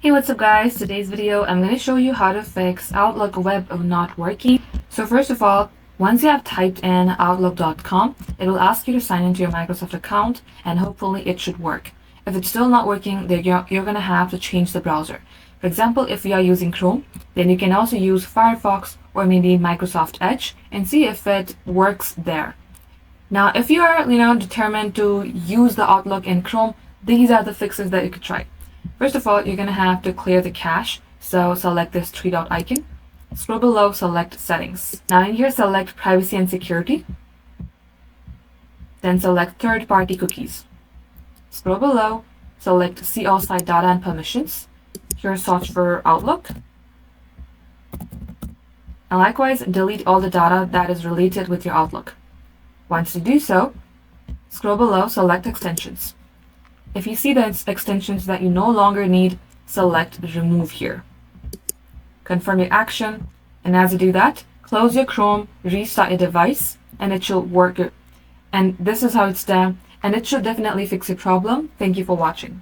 Hey, what's up guys? Today's video I'm going to show you how to fix Outlook web not working. So first of all, once you have typed in outlook.com, it will ask you to sign into your Microsoft account and hopefully it should work. If it's still not working, then you're going to have to change the browser. For example, if you are using Chrome, then you can also use Firefox or maybe Microsoft Edge and see if it works there. Now, if you are determined to use the Outlook in Chrome, these are the fixes that you could try. First of all, you're going to have to clear the cache. So select this three dot icon. Scroll below, select settings. Now in here, select privacy and security. Then select third-party cookies. Scroll below, select see all site data and permissions. Here, search for Outlook. And likewise, delete all the data that is related with your Outlook. Once you do so, scroll below, select extensions. If you see the extensions that you no longer need, select remove here. Confirm your action, and as you do that, close your Chrome, restart your device, and it should work. And this is how it's done, and it should definitely fix your problem. Thank you for watching.